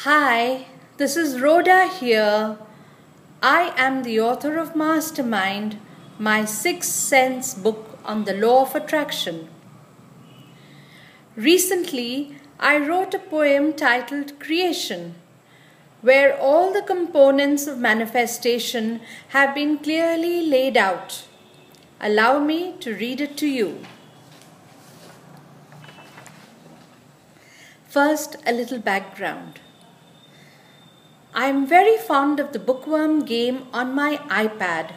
Hi, this is Rhoda here. I am the author of Mastermind, my sixth sense book on the law of attraction. Recently, I wrote a poem titled Creation, where all the components of manifestation have been clearly laid out. Allow me to read it to you. First, a little background. I am very fond of the bookworm game on my iPad,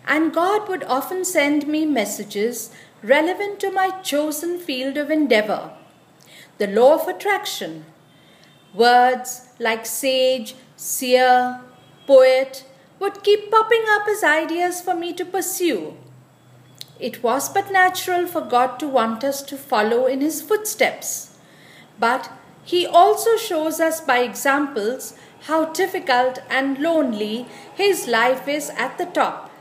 and God would often send me messages relevant to my chosen field of endeavor, the law of attraction. Words like sage, seer, poet would keep popping up as ideas for me to pursue. It was but natural for God to want us to follow in His footsteps, but He also shows us by examples how difficult and lonely His life is at the top.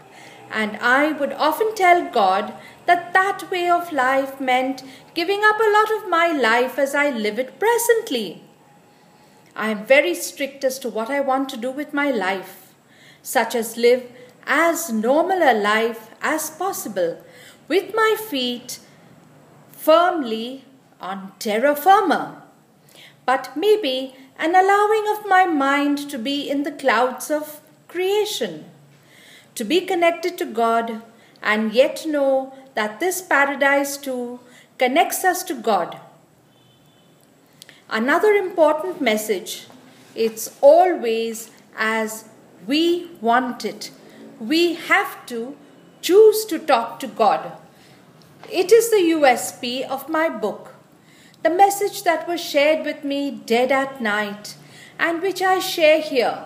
And I would often tell God that that way of life meant giving up a lot of my life as I live it presently. I am very strict as to what I want to do with my life, such as live as normal a life as possible, with my feet firmly on terra firma, but maybe an allowing of my mind to be in the clouds of creation, to be connected to God and yet know that this paradise too connects us to God. Another important message, it's always as we want it. We have to choose to talk to God. It is the USP of my book. The message that was shared with me dead at night and which I share here.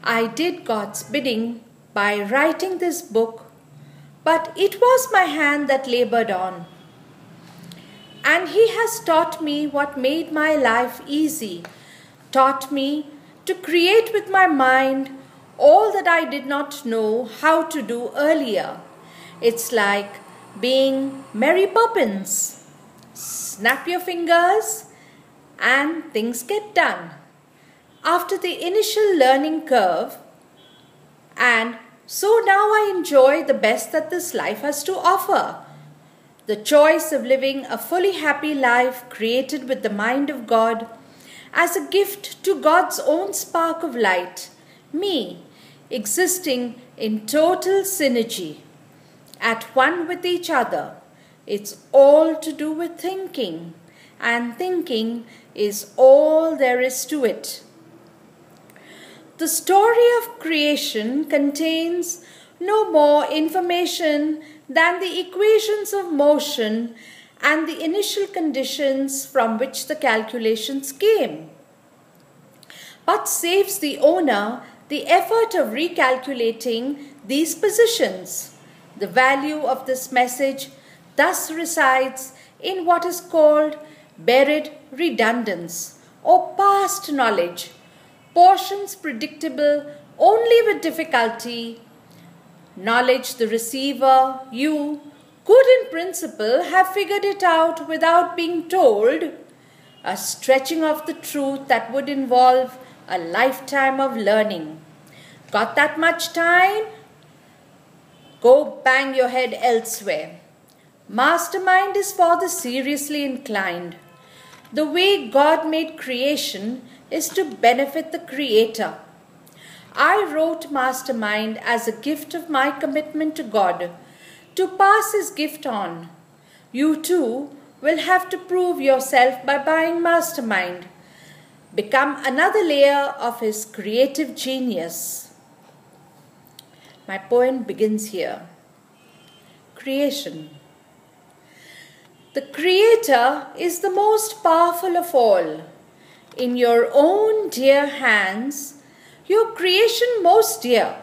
I did God's bidding by writing this book, but it was my hand that labored on. And He has taught me what made my life easy, taught me to create with my mind all that I did not know how to do earlier. It's like being Mary Poppins. Snap your fingers and things get done. After the initial learning curve, and so now I enjoy the best that this life has to offer. The choice of living a fully happy life created with the mind of God as a gift to God's own spark of light, me, existing in total synergy, at one with each other. It's all to do with thinking, and thinking is all there is to it. The story of creation contains no more information than the equations of motion and the initial conditions from which the calculations came, but saves the owner the effort of recalculating these positions. The value of this message thus resides in what is called buried redundance or past knowledge, portions predictable only with difficulty, knowledge the receiver, you, could in principle have figured it out without being told, a stretching of the truth that would involve a lifetime of learning. Got that much time? Go bang your head elsewhere. Mastermind is for the seriously inclined. The way God made creation is to benefit the Creator. I wrote Mastermind as a gift of my commitment to God, to pass His gift on. You too will have to prove yourself by buying Mastermind. Become another layer of His creative genius. My poem begins here. Creation. The Creator is the most powerful of all. In your own dear hands, your creation most dear.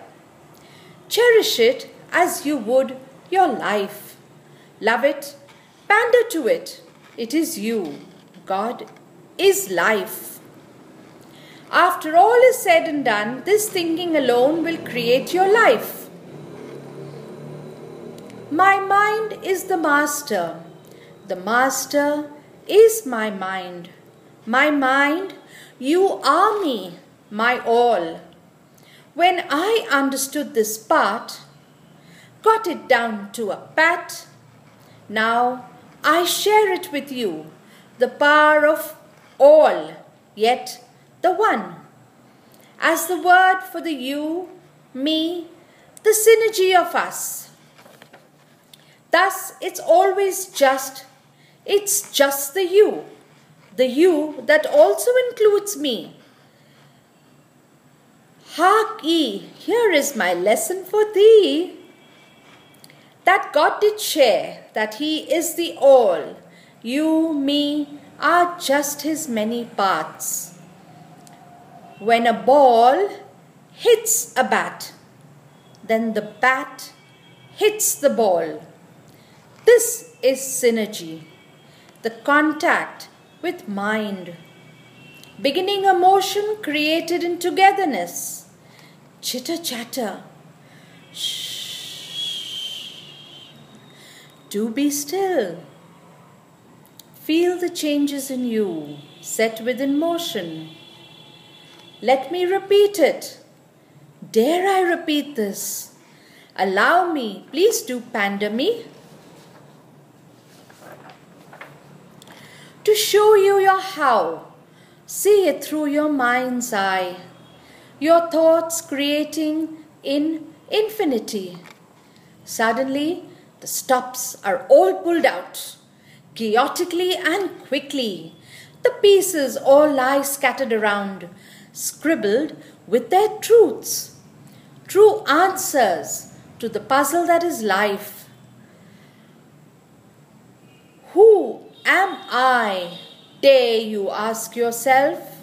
Cherish it as you would your life. Love it, pander to it. It is you. God is life. After all is said and done, this thinking alone will create your life. My mind is the master. The master is my mind. my mind, you are me, my all. When I understood this part, got it down to a pat, now I share it with you, the power of all, yet the one. As the word for the you, me, the synergy of us. Thus, it's just the you that also includes me. Hark ye, here is my lesson for thee. That God did share, that He is the all. You, me, are just His many parts. When a ball hits a bat, then the bat hits the ball. This is synergy, the contact with mind. Beginning a motion created in togetherness. Chitter chatter. Shh. Do be still. Feel the changes in you, set within motion. Let me repeat it. Dare I repeat this? Allow me, please do pander me. To show you your how, see it through your mind's eye. Your thoughts creating in infinity. Suddenly, the stops are all pulled out, chaotically and quickly. The pieces all lie scattered around, scribbled with their truths, true answers to the puzzle that is life. Who am I? Dare you ask yourself?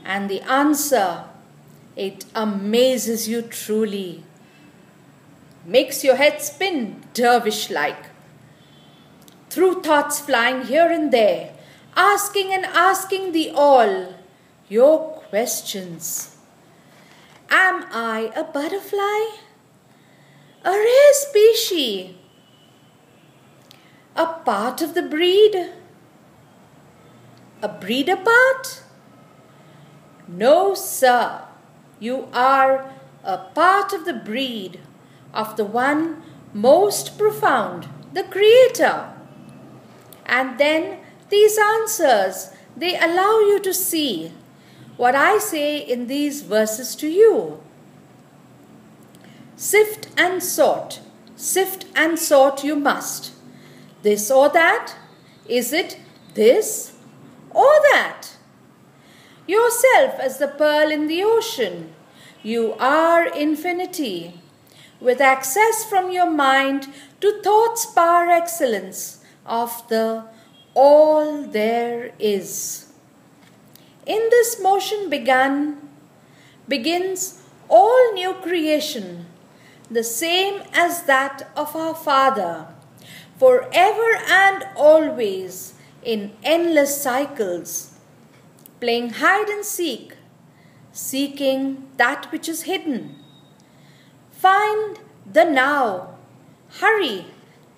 And the answer, it amazes you truly. Makes your head spin dervish-like. Through thoughts flying here and there, asking and asking the all your questions. Am I a butterfly? A rare species? A part of the breed? A breeder part? No, sir. You are a part of the breed of the one most profound, the Creator. And then these answers, they allow you to see what I say in these verses to you. Sift and sort you must. This or that? Is it this or that? Yourself as the pearl in the ocean, you are infinity, with access from your mind to thought's power excellence of the all there is. In this motion begins all new creation, the same as that of our Father, forever and always in endless cycles, playing hide and seek, seeking that which is hidden. Find the now. Hurry,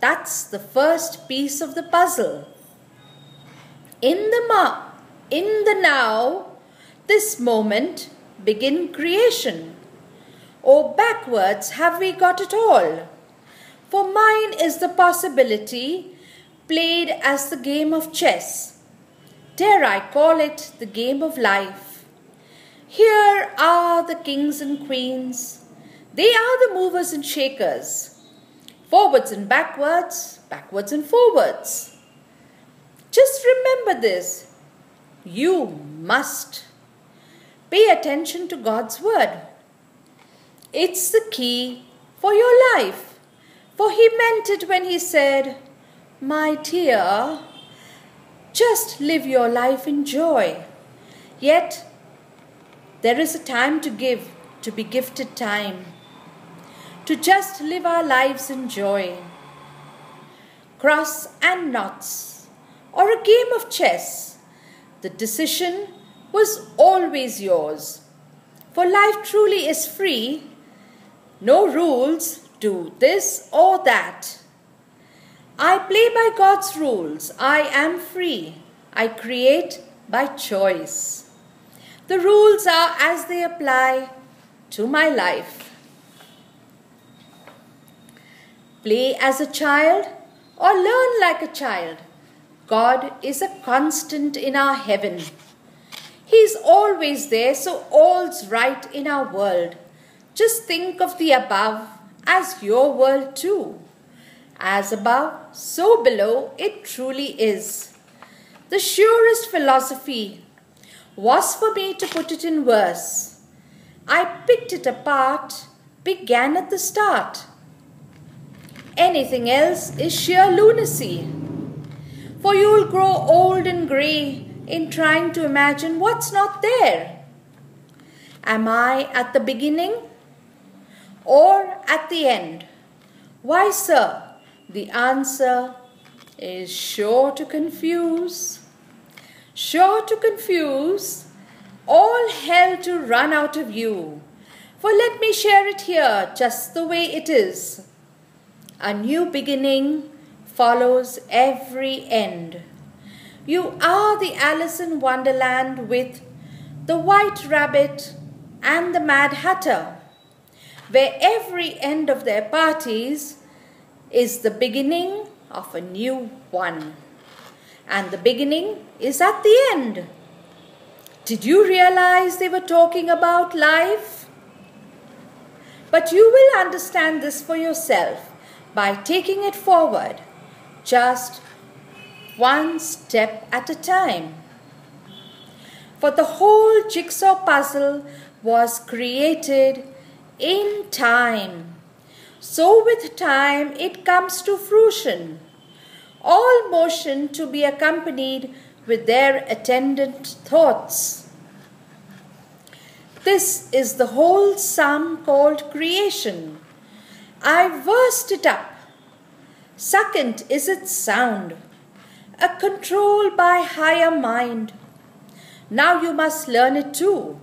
that's the first piece of the puzzle. In the now, this moment, begin creation. Or backwards have we got it all? For mine is the possibility, played as the game of chess. Dare I call it the game of life? Here are the kings and queens. They are the movers and shakers. Forwards and backwards, backwards and forwards. Just remember this. You must pay attention to God's word. It's the key for your life. For He meant it when He said, "My dear, just live your life in joy." Yet, there is a time to give, to be gifted time, to just live our lives in joy. Cross and knots, or a game of chess, the decision was always yours. For life truly is free. No rules, do this or that. I play by God's rules. I am free. I create by choice. The rules are as they apply to my life. Play as a child or learn like a child. God is a constant in our heaven. He's always there, so all's right in our world. Just think of the above as your world too. As above, so below it truly is. The surest philosophy was for me to put it in verse. I picked it apart, began at the start. Anything else is sheer lunacy. For you'll grow old and grey in trying to imagine what's not there. Am I at the beginning or at the end? Why, sir, the answer is sure to confuse. Sure to confuse, all hell to run out of you. For let me share it here just the way it is. A new beginning follows every end. You are the Alice in Wonderland with the White Rabbit and the Mad Hatter, where every end of their parties is the beginning of a new one. And the beginning is at the end. Did you realize they were talking about life? But you will understand this for yourself by taking it forward, just one step at a time. For the whole jigsaw puzzle was created in time. So with time it comes to fruition. All motion to be accompanied with their attendant thoughts. This is the whole sum called creation. I versed it up. Second is its sound, a control by higher mind. Now you must learn it too.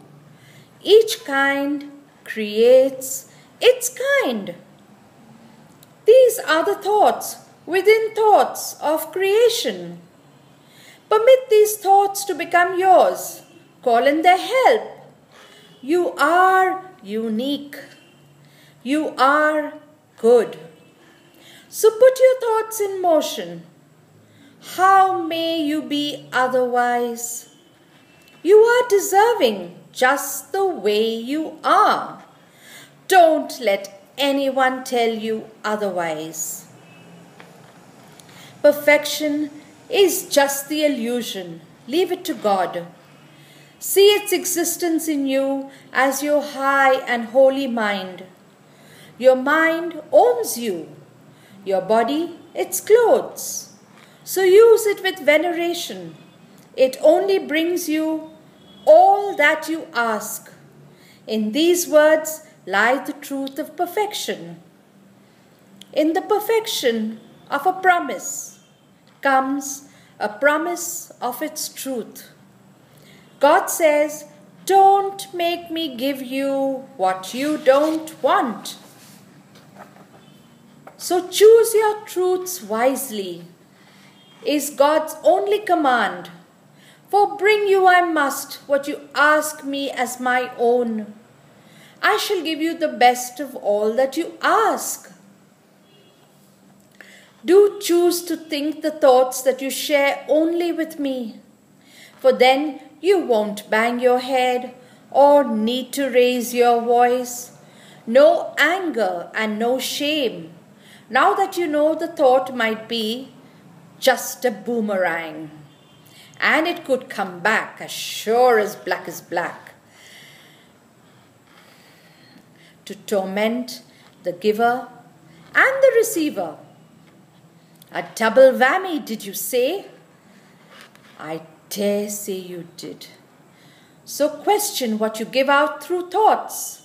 Each kind creates its kind. These are the thoughts within thoughts of creation. Permit these thoughts to become yours. Call in their help. You are unique. You are good. So put your thoughts in motion. How may you be otherwise? You are deserving just the way you are. Don't let anyone tell you otherwise. Perfection is just the illusion. Leave it to God. See its existence in you as your high and holy mind. Your mind owns you. Your body, its clothes. So use it with veneration. It only brings you all that you ask. In these words lie the truth of perfection. In the perfection of a promise comes a promise of its truth. God says, don't make me give you what you don't want. So choose your truths wisely, is God's only command. For bring you I must what you ask me as my own. I shall give you the best of all that you ask. Do choose to think the thoughts that you share only with me, for then you won't bang your head or need to raise your voice. No anger and no shame, now that you know the thought might be just a boomerang, and it could come back as sure as black, to torment the giver and the receiver. A double whammy, did you say? I dare say you did. So question what you give out through thoughts,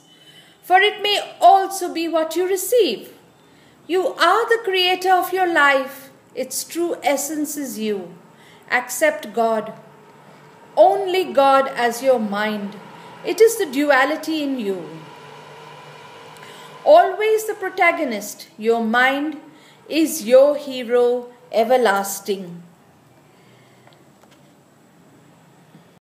for it may also be what you receive. You are the creator of your life. Its true essence is you. Accept God. Only God as your mind. It is the duality in you. Always the protagonist, your mind is your hero everlasting.